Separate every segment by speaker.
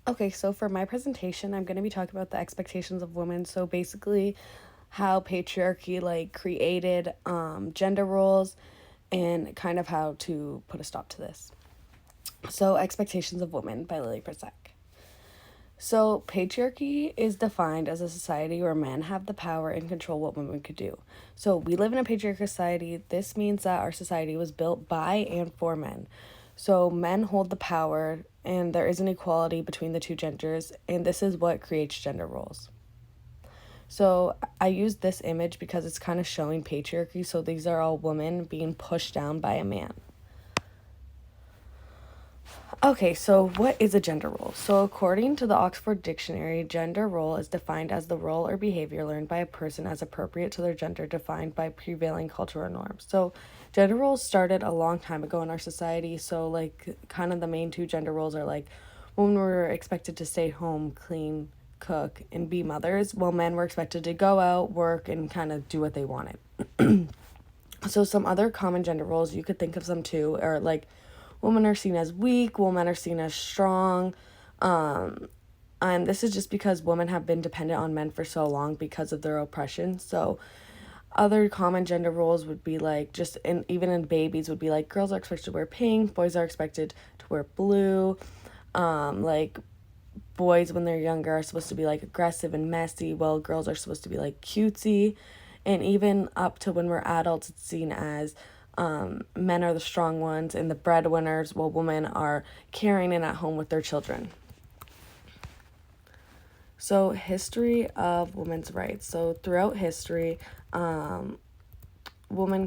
Speaker 1: Okay, so for my presentation, I'm going to be talking about the expectations of women. So basically, how patriarchy created gender roles and kind of how to put a stop to this. So, Expectations of Women by Lily Prasek. So, patriarchy is defined as a society where men have the power and control what women could do. So, we live in a patriarchal society. This means that our society was built by and for men. So, men hold the power, and there is an equality between the two genders, and this is what creates gender roles. So, I use this image because it's kind of showing patriarchy. So, these are all women being pushed down by a man. Okay, so what is a gender role? So, according to the Oxford Dictionary, gender role is defined as the role or behavior learned by a person as appropriate to their gender, defined by prevailing cultural norms. So, gender roles started a long time ago in our society. So, kind of the main two gender roles are women were expected to stay home, clean, cook, and be mothers, while men were expected to go out, work, and kind of do what they wanted. So, some other common gender roles, you could think of some too, are women are seen as weak, women are seen as strong. And this is just because women have been dependent on men for so long because of their oppression. So other common gender roles would be even in babies would be girls are expected to wear pink, boys are expected to wear blue. Boys when they're younger are supposed to be aggressive and messy, while girls are supposed to be cutesy. And even up to when we're adults, it's seen as men are the strong ones and the breadwinners, while women are caring and at home with their children. So, history of women's rights. So, throughout history, women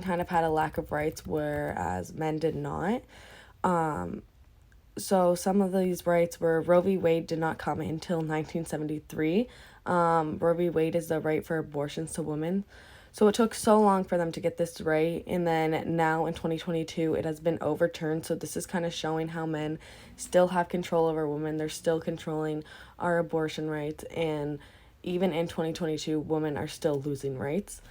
Speaker 1: kind of had a lack of rights, whereas men did not. So, some of these rights were Roe v. Wade did not come until 1973. Roe v. Wade is the right for abortions to women. So it took so long for them to get this right, and then now in 2022 it has been overturned. So this is kind of showing how men still have control over women. They're still controlling our abortion rights, and even in 2022 women are still losing rights.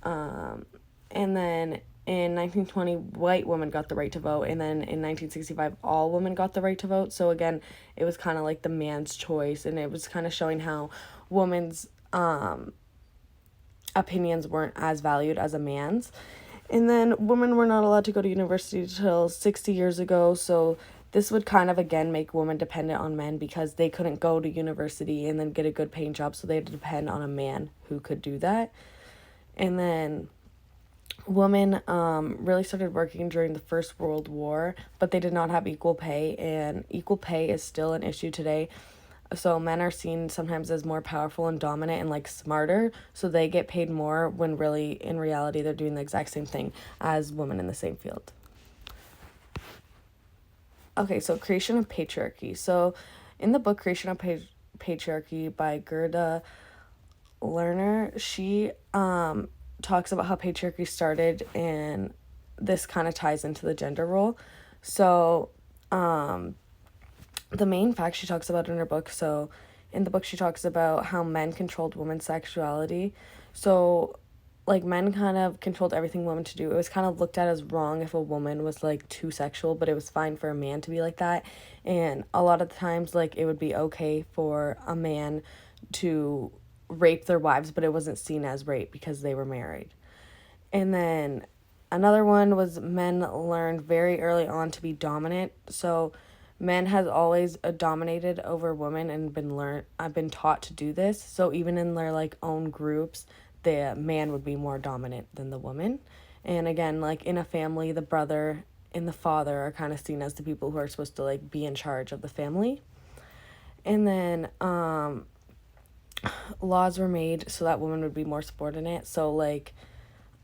Speaker 1: And then in 1920 white women got the right to vote, and then in 1965 all women got the right to vote. So again, it was kind of like the man's choice, and it was kind of showing how women's opinions weren't as valued as a man's. And then women were not allowed to go to university until 60 years ago. So this would kind of again make women dependent on men because they couldn't go to university and then get a good paying job. So they had to depend on a man who could do that. And then women really started working during the First World War, but they did not have equal pay. And equal pay is still an issue today. So men are seen sometimes as more powerful and dominant and smarter, so they get paid more when really in reality they're doing the exact same thing as women in the same field. Okay, so creation of patriarchy. So in the book Creation of Patriarchy by Gerda Lerner, she talks about how patriarchy started, and this kind of ties into the gender role. So the main fact she talks about in her book, so in the book she talks about how men controlled women's sexuality. So men kind of controlled everything women to do. It was kind of looked at as wrong if a woman was too sexual, but it was fine for a man to be like that. And a lot of the times it would be okay for a man to rape their wives, but it wasn't seen as rape because they were married. And then another one was men learned very early on to be dominant. So men has always dominated over women and I've been taught to do this. So even in their own groups, the man would be more dominant than the woman. And again, in a family, the brother and the father are kind of seen as the people who are supposed to be in charge of the family. And then laws were made so that women would be more subordinate. So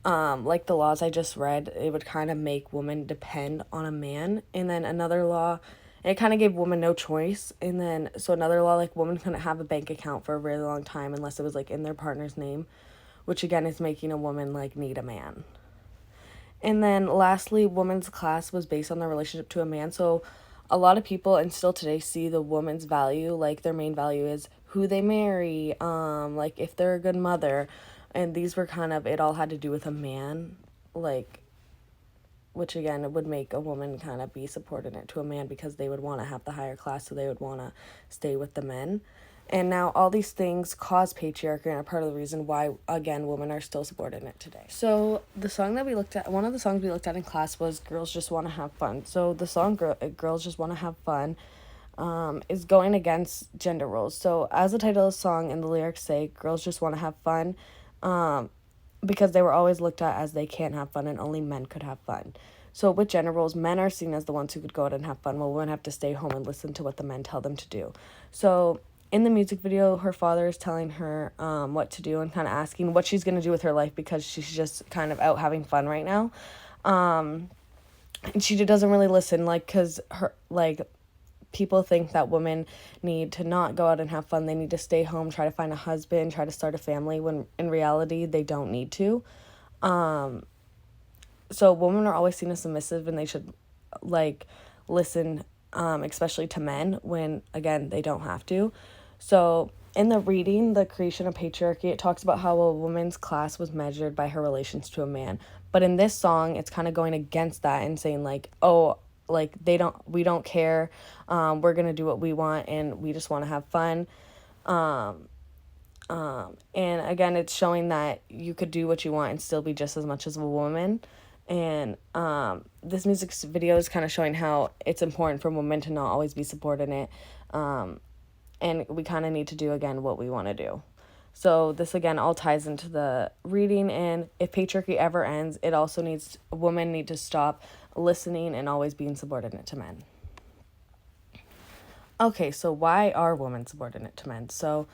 Speaker 1: the laws I just read, it would kind of make women depend on a man. And then another law, it kind of gave women no choice. And then so another law, women couldn't have a bank account for a really long time unless it was in their partner's name, which again is making a woman need a man. And then lastly, women's class was based on their relationship to a man. So a lot of people and still today see the woman's value, their main value is who they marry, if they're a good mother. And these were kind of, it all had to do with a man, which again would make a woman kind of be subordinate to a man because they would want to have the higher class, so they would want to stay with the men. And now all these things cause patriarchy and are part of the reason why, again, women are still subordinate today. So the song that we looked at, one of the songs we looked at in class was Girls Just Want to Have Fun. So the song Girls Just Want to Have Fun is going against gender roles. So as the title of the song and the lyrics say, girls just want to have fun because they were always looked at as they can't have fun and only men could have fun. So with gender roles, men are seen as the ones who could go out and have fun, while women have to stay home and listen to what the men tell them to do. So in the music video, her father is telling her what to do and kind of asking what she's going to do with her life because she's just kind of out having fun right now. And she doesn't really listen, because her, people think that women need to not go out and have fun. They need to stay home, try to find a husband, try to start a family, when in reality, they don't need to. So women are always seen as submissive, and they should, listen, especially to men, when, again, they don't have to. So in the reading, The Creation of Patriarchy, it talks about how a woman's class was measured by her relations to a man. But in this song, it's kind of going against that and saying, we don't care, we're going to do what we want, and we just want to have fun. And again, it's showing that you could do what you want and still be just as much as a woman. And this music video is kind of showing how it's important for women to not always be subordinate. And we kind of need to do, again, what we want to do. So this, again, all ties into the reading. And if patriarchy ever ends, it also women need to stop listening and always being subordinate to men. Okay, so why are women subordinate to men? So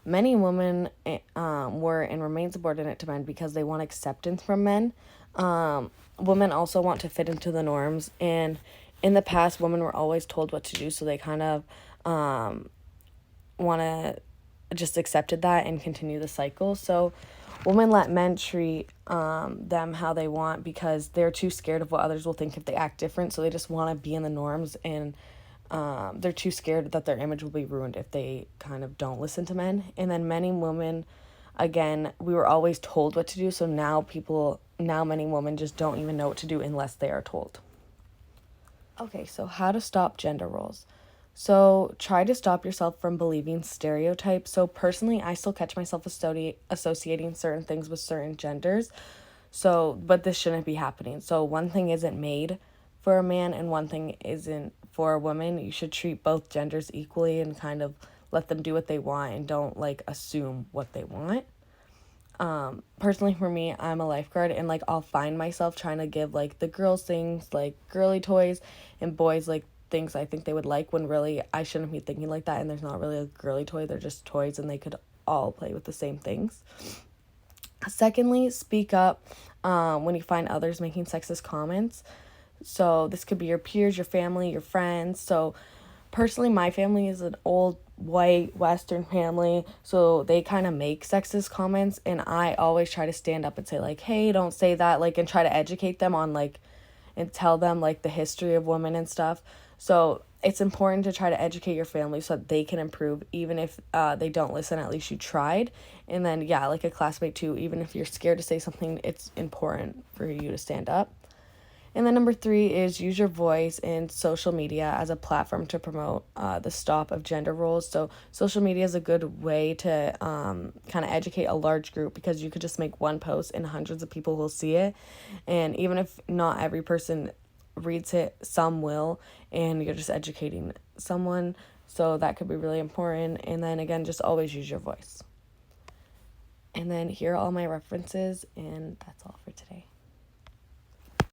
Speaker 1: many women were and remain subordinate to men because they want acceptance from men. Women also want to fit into the norms. And in the past, women were always told what to do, so they kind of want to just accepted that and continue the cycle. So women let men treat them how they want because they're too scared of what others will think if they act different. So they just want to be in the norms, and they're too scared that their image will be ruined if they kind of don't listen to men. And then many women, again, we were always told what to do. So now many women just don't even know what to do unless they are told. Okay, so how to stop gender roles. So try to stop yourself from believing stereotypes. So personally, I still catch myself associating certain things with certain genders. But this shouldn't be happening. So one thing isn't made for a man and one thing isn't for a woman. You should treat both genders equally and kind of let them do what they want and don't assume what they want. Personally for me, I'm a lifeguard, and I'll find myself trying to give the girls things like girly toys and boys things I think they would like, when really I shouldn't be thinking like that, and there's not really a girly toy, they're just toys and they could all play with the same things. Secondly, speak up when you find others making sexist comments. So this could be your peers, your family, your friends. So personally, my family is an old white Western family, so they kind of make sexist comments, and I always try to stand up and say hey, don't say that, and try to educate them on and tell them the history of women and stuff. So it's important to try to educate your family so that they can improve, even if they don't listen, at least you tried. And then a classmate too, even if you're scared to say something, it's important for you to stand up. And then number 3 is use your voice in social media as a platform to promote the stop of gender roles. So social media is a good way to kind of educate a large group, because you could just make one post and hundreds of people will see it. And even if not every person reads it, some will, and you're just educating someone. So that could be really important. And then again, just always use your voice. And then here are all my references, and that's all for today.